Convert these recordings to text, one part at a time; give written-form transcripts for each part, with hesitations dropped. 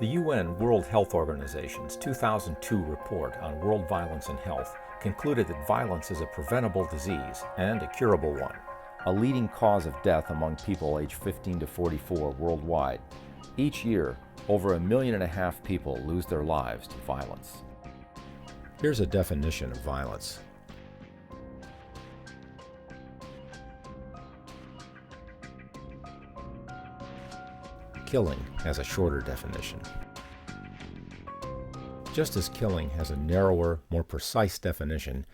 The UN World Health Organization's 2002 report on world violence and health concluded that violence is a preventable disease and a curable one, a leading cause of death among people aged 15 to 44 worldwide. Each year, over 1.5 million people lose their lives to violence. Here's a definition of violence. Killing has a shorter definition. Just as killing has a narrower, more precise definition,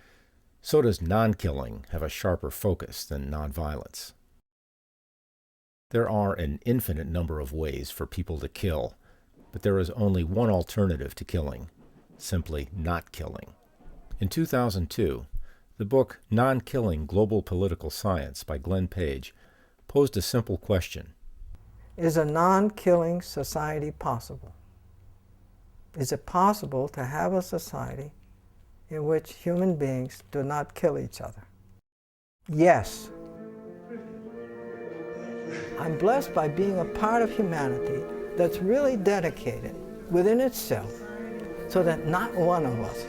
so does non-killing have a sharper focus than nonviolence. There are an infinite number of ways for people to kill, but there is only one alternative to killing: simply not killing. In 2002, the book Nonkilling Global Political Science by Paige posed a simple question. Is a non-killing society possible? Is it possible to have a society in which human beings do not kill each other? Yes. I'm blessed by being a part of humanity that's really dedicated within itself so that not one of us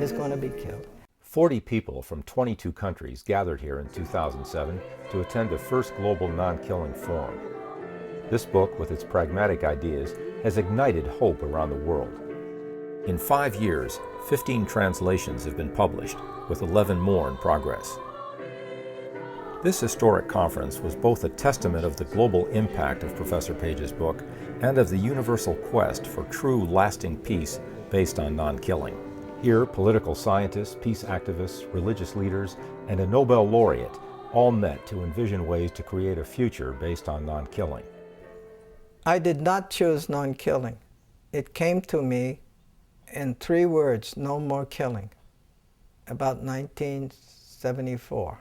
is going to be killed. 40 people from 22 countries gathered here in 2007 to attend the first Global Nonkilling Forum. This book, with its pragmatic ideas, has ignited hope around the world. In 5 years, 15 translations have been published, with 11 more in progress. This historic conference was both a testament of the global impact of Professor Paige's book and of the universal quest for true, lasting peace based on non-killing. Here, political scientists, peace activists, religious leaders, and a Nobel laureate all met to envision ways to create a future based on non-killing. I did not choose non-killing. It came to me in 3 words: no more killing, about 1974.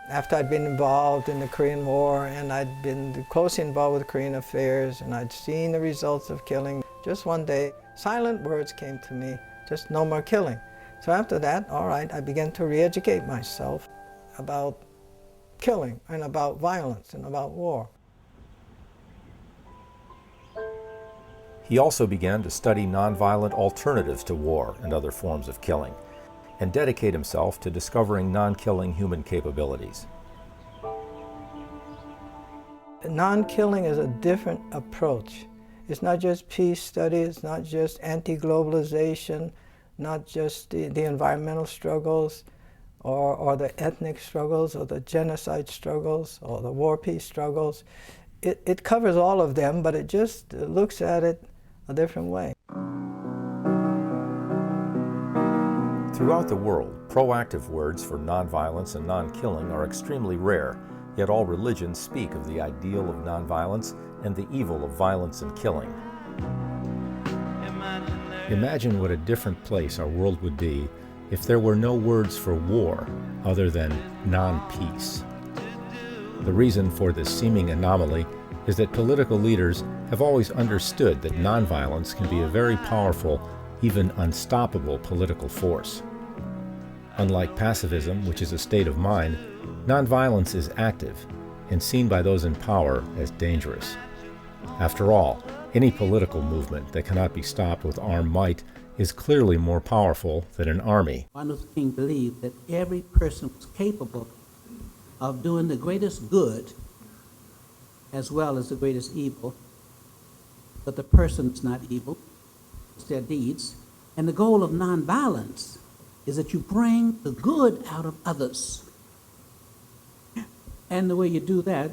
After I'd been involved in the Korean War and I'd been closely involved with Korean affairs and I'd seen the results of killing, just one day, silent words came to me: just no more killing. So after that, all right, I began to re-educate myself about killing and about violence and about war. He also began to study nonviolent alternatives to war and other forms of killing, and dedicate himself to discovering non-killing human capabilities. Non-killing is a different approach. It's not just peace study, it's not just anti-globalization, not just the environmental struggles, or the ethnic struggles, or the genocide struggles, or the war-peace struggles. It covers all of them, but it just looks at it a different way. Throughout the world, proactive words for nonviolence and non-killing are extremely rare, yet all religions speak of the ideal of nonviolence and the evil of violence and killing. Imagine what a different place our world would be if there were no words for war other than non-peace. The reason for this seeming anomaly is that political leaders have always understood that nonviolence can be a very powerful, even unstoppable political force. Unlike pacifism, which is a state of mind, nonviolence is active and seen by those in power as dangerous. After all, any political movement that cannot be stopped with armed might is clearly more powerful than an army. Martin Luther King believed that every person was capable of doing the greatest good as well as the greatest evil, but the person is not evil, it's their deeds. And the goal of nonviolence is that you bring the good out of others. And the way you do that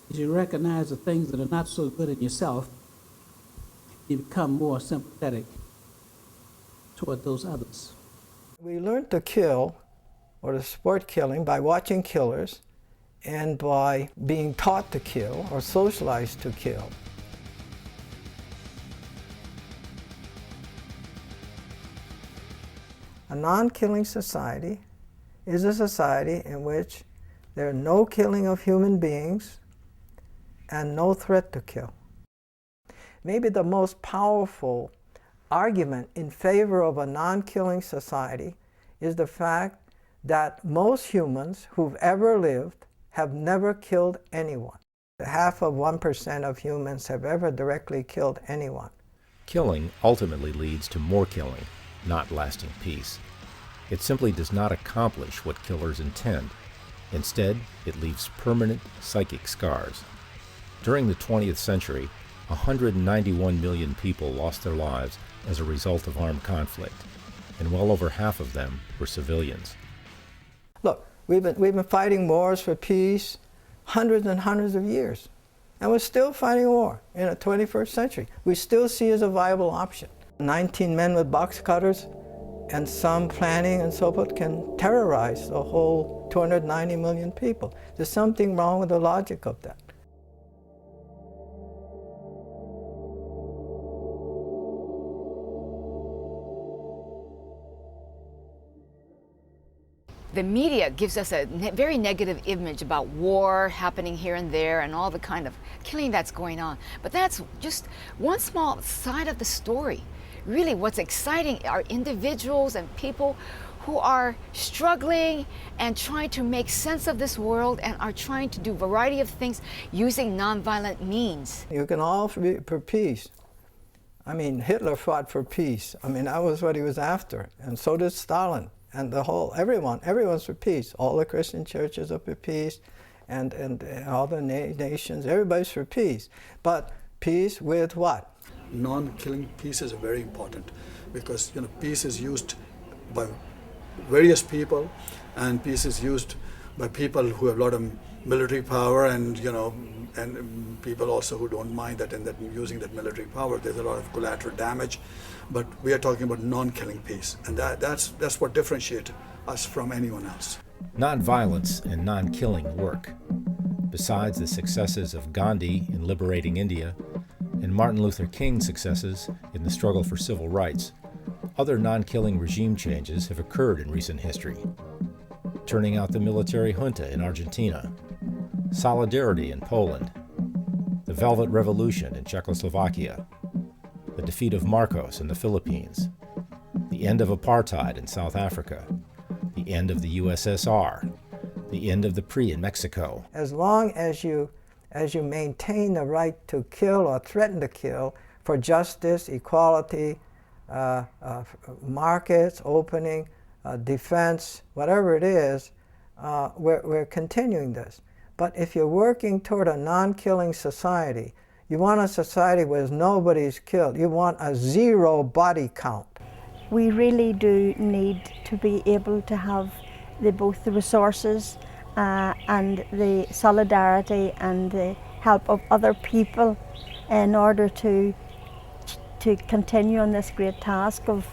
is you recognize the things that are not so good in yourself. You become more sympathetic toward those others. We learn to kill, or to support killing, by watching killers and by being taught to kill or socialized to kill. A non-killing society is a society in which there is no killing of human beings and no threat to kill. Maybe the most powerful argument in favor of a non-killing society is the fact that most humans who've ever lived have never killed anyone. Half of 1% of humans have ever directly killed anyone. Killing ultimately leads to more killing, not lasting peace. It simply does not accomplish what killers intend. Instead, it leaves permanent psychic scars. During the 20th century, 191 million people lost their lives as a result of armed conflict, and well over half of them were civilians. Look, we've been fighting wars for peace hundreds and hundreds of years, and we're still fighting war in the 21st century. We still see it as a viable option. 19 men with box cutters and some planning and so forth can terrorize the whole 290 million people. There's something wrong with the logic of that. The media gives us a very negative image about war happening here and there and all the kind of killing that's going on. But that's just one small side of the story. Really, what's exciting are individuals and people who are struggling and trying to make sense of this world and are trying to do a variety of things using nonviolent means. You can all be for peace. I mean, Hitler fought for peace. I mean, that was what he was after, and so did Stalin. And everyone's for peace. All the Christian churches are for peace, and all the nations, everybody's for peace. But peace with what? Non-killing peace is very important, because peace is used by various people, and peace is used by people who have a lot of military power, and and people also who don't mind that, and that using that military power, there's a lot of collateral damage. But we are talking about non-killing peace, and that's what differentiates us from anyone else. Nonviolence and non-killing work. Besides the successes of Gandhi in liberating India and Martin Luther King's successes in the struggle for civil rights, other non-killing regime changes have occurred in recent history. Turning out the military junta in Argentina, Solidarity in Poland, the Velvet Revolution in Czechoslovakia, the defeat of Marcos in the Philippines, the end of apartheid in South Africa, the end of the USSR, the end of the PRI in Mexico. As long as you maintain the right to kill or threaten to kill for justice, equality, markets, opening, defense, whatever it is, we're continuing this. But if you're working toward a non-killing society, you want a society where nobody's killed. You want a zero body count. We really do need to be able to have both the resources and the solidarity and the help of other people in order to continue on this great task of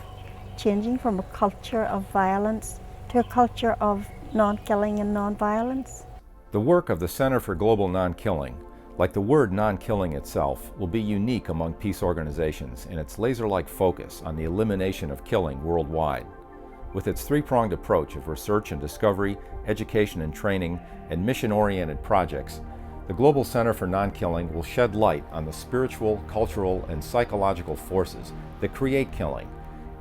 changing from a culture of violence to a culture of non-killing and non-violence. The work of the Center for Global Nonkilling, like the word non-killing itself, will be unique among peace organizations in its laser-like focus on the elimination of killing worldwide. With its three-pronged approach of research and discovery, education and training, and mission-oriented projects, the Global Center for Nonkilling will shed light on the spiritual, cultural, and psychological forces that create killing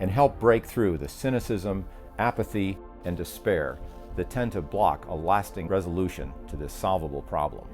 and help break through the cynicism, apathy, and despair that tend to block a lasting resolution to this solvable problem.